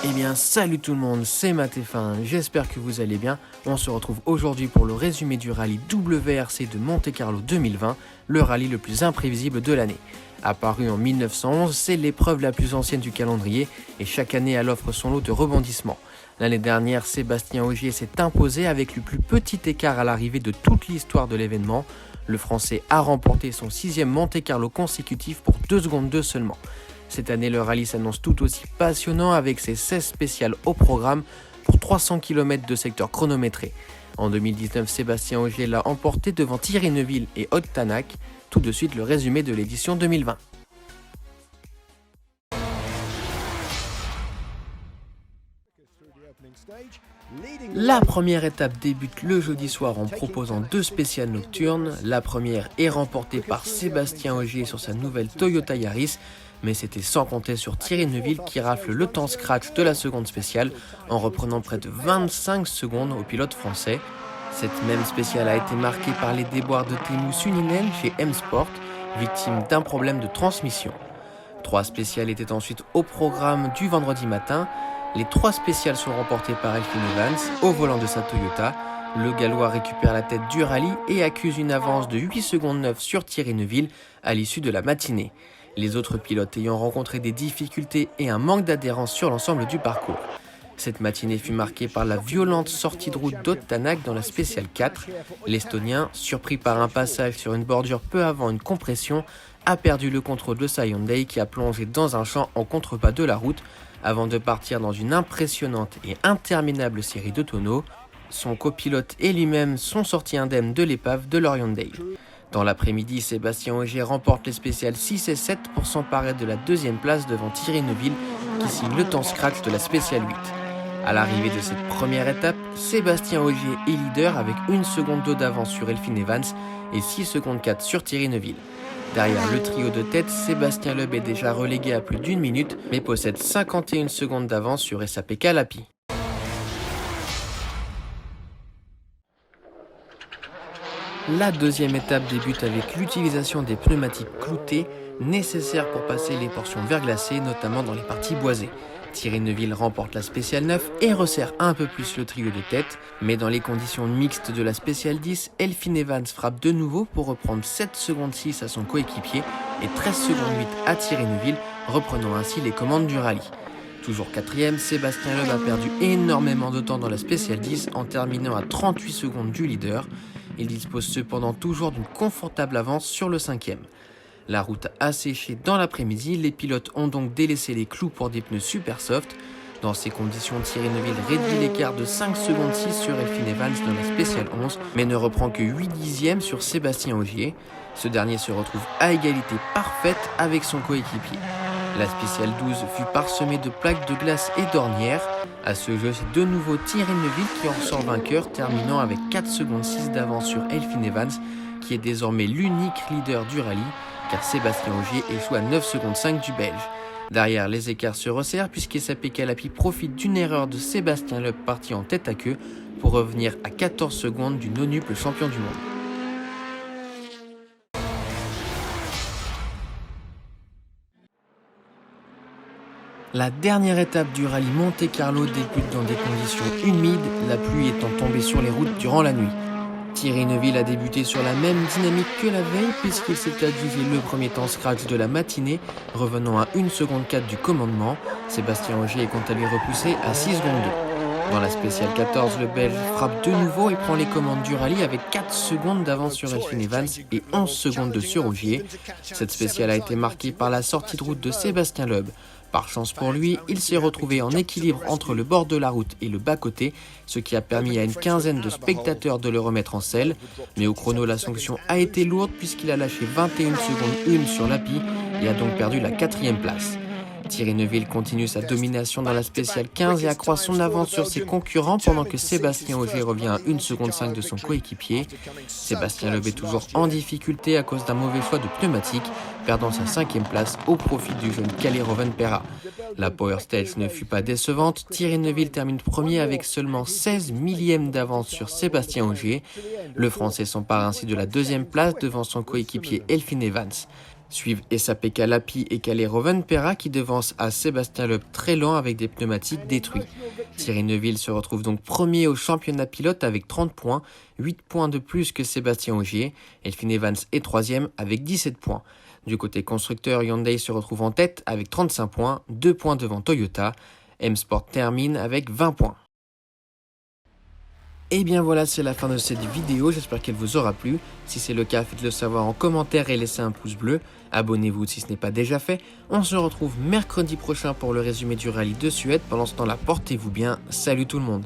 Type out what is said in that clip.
Eh bien salut tout le monde, c'est Mathéfin, j'espère que vous allez bien. On se retrouve aujourd'hui pour le résumé du rallye WRC de Monte-Carlo 2020, le rallye le plus imprévisible de l'année. Apparu en 1911, c'est l'épreuve la plus ancienne du calendrier et chaque année elle offre son lot de rebondissements. L'année dernière, Sébastien Ogier s'est imposé avec le plus petit écart à l'arrivée de toute l'histoire de l'événement. Le Français a remporté son 6e Monte-Carlo consécutif pour 2 secondes 2 seulement. Cette année, le rallye s'annonce tout aussi passionnant avec ses 16 spéciales au programme pour 300 km de secteur chronométré. En 2019, Sébastien Ogier l'a emporté devant Thierry Neuville et Odd Tanak. Tout de suite, le résumé de l'édition 2020. La première étape débute le jeudi soir en proposant 2 spéciales nocturnes. La première est remportée par Sébastien Ogier sur sa nouvelle Toyota Yaris, mais c'était sans compter sur Thierry Neuville qui rafle le temps scratch de la seconde spéciale en reprenant près de 25 secondes au pilote français. Cette même spéciale a été marquée par les déboires de Teemu Suninen chez M-Sport, victime d'un problème de transmission. 3 spéciales étaient ensuite au programme du vendredi matin. Les 3 spéciales sont remportées par Elfyn Evans au volant de sa Toyota. Le Gallois récupère la tête du rallye et accuse une avance de 8 secondes 9 sur Thierry Neuville à l'issue de la matinée. Les autres pilotes ayant rencontré des difficultés et un manque d'adhérence sur l'ensemble du parcours. Cette matinée fut marquée par la violente sortie de route d'Odd Tanak dans la spéciale 4. L'Estonien, surpris par un passage sur une bordure peu avant une compression, a perdu le contrôle de sa Hyundai qui a plongé dans un champ en contrebas de la route avant de partir dans une impressionnante et interminable série de tonneaux. Son copilote et lui-même sont sortis indemnes de l'épave de leur Hyundai. Dans l'après-midi, Sébastien Ogier remporte les spéciales 6 et 7 pour s'emparer de la 2e place devant Thierry Neuville qui signe le temps scratch de la spéciale 8. À l'arrivée de cette première étape, Sébastien Ogier est leader avec 1 seconde 2 d'avance sur Elfyn Evans et 6 secondes 4 sur Thierry Neuville. Derrière le trio de tête, Sébastien Loeb est déjà relégué à plus d'1 minute mais possède 51 secondes d'avance sur SAP Calapi. La 2e étape débute avec l'utilisation des pneumatiques cloutées nécessaires pour passer les portions verglacées, notamment dans les parties boisées. Thierry Neuville remporte la spéciale 9 et resserre un peu plus le trio de tête, mais dans les conditions mixtes de la spéciale 10, Elfyn Evans frappe de nouveau pour reprendre 7 secondes 6 à son coéquipier et 13 secondes 8 à Thierry Neuville, reprenant ainsi les commandes du rallye. Toujours 4e, Sébastien Loeb a perdu énormément de temps dans la spéciale 10 en terminant à 38 secondes du leader. Il dispose cependant toujours d'une confortable avance sur le 5e. La route a séché dans l'après-midi, les pilotes ont donc délaissé les clous pour des pneus super soft. Dans ces conditions, Thierry Neuville réduit l'écart de 5 secondes 6 sur Elfyn Evans dans la spéciale 11, mais ne reprend que 8 dixièmes sur Sébastien Ogier. Ce dernier se retrouve à égalité parfaite avec son coéquipier. La spéciale 12 fut parsemée de plaques de glace et d'ornières. À ce jeu, c'est de nouveau Thierry Neuville qui en ressort vainqueur, terminant avec 4 secondes 6 d'avance sur Elfyn Evans, qui est désormais l'unique leader du rallye, car Sébastien Ogier échoue à 9 secondes 5 du Belge. Derrière, les écarts se resserrent puisque SAP Calapi profite d'une erreur de Sébastien Loeb parti en tête à queue pour revenir à 14 secondes du nonuple champion du monde. La dernière étape du rallye Monte-Carlo débute dans des conditions humides, la pluie étant tombée sur les routes durant la nuit. Thierry Neuville a débuté sur la même dynamique que la veille puisqu'il s'est adjugé le premier temps scratch de la matinée, revenant à 1 seconde 4 du commandement. Sébastien Ogier est quant à lui repoussé à 6 secondes 2. Dans la spéciale 14, le Belge frappe de nouveau et prend les commandes du rallye avec 4 secondes d'avance sur Elfyn Evans et 11 secondes de sur Ogier. Cette spéciale a été marquée par la sortie de route de Sébastien Loeb. Par chance pour lui, il s'est retrouvé en équilibre entre le bord de la route et le bas-côté, ce qui a permis à une quinzaine de spectateurs de le remettre en selle. Mais au chrono, la sanction a été lourde puisqu'il a lâché 21 secondes 1 sur l'API et a donc perdu la 4e place. Thierry Neuville continue sa domination dans la spéciale 15 et accroît son avance sur ses concurrents pendant que Sébastien Ogier revient à 1 seconde 5 de son coéquipier. Sébastien Loeb est toujours en difficulté à cause d'un mauvais choix de pneumatique, perdant sa 5e place au profit du jeune Kalle Rovanperä. La Power Stage ne fut pas décevante, Thierry Neuville termine premier avec seulement 16 millièmes d'avance sur Sébastien Ogier. Le Français s'empare ainsi de la 2e place devant son coéquipier Elfyn Evans. Suivent Esa-Pekka Lappi et Kalle Rovanperä qui devancent à Sébastien Loeb très lent avec des pneumatiques détruits. Thierry Neuville se retrouve donc premier au championnat pilote avec 30 points, 8 points de plus que Sébastien Ogier. Elfyn Evans est troisième avec 17 points. Du côté constructeur, Hyundai se retrouve en tête avec 35 points, 2 points devant Toyota. M-Sport termine avec 20 points. Et bien voilà, c'est la fin de cette vidéo, j'espère qu'elle vous aura plu. Si c'est le cas, faites-le savoir en commentaire et laissez un pouce bleu. Abonnez-vous si ce n'est pas déjà fait. On se retrouve mercredi prochain pour le résumé du rallye de Suède. Pendant ce temps-là, portez-vous bien. Salut tout le monde.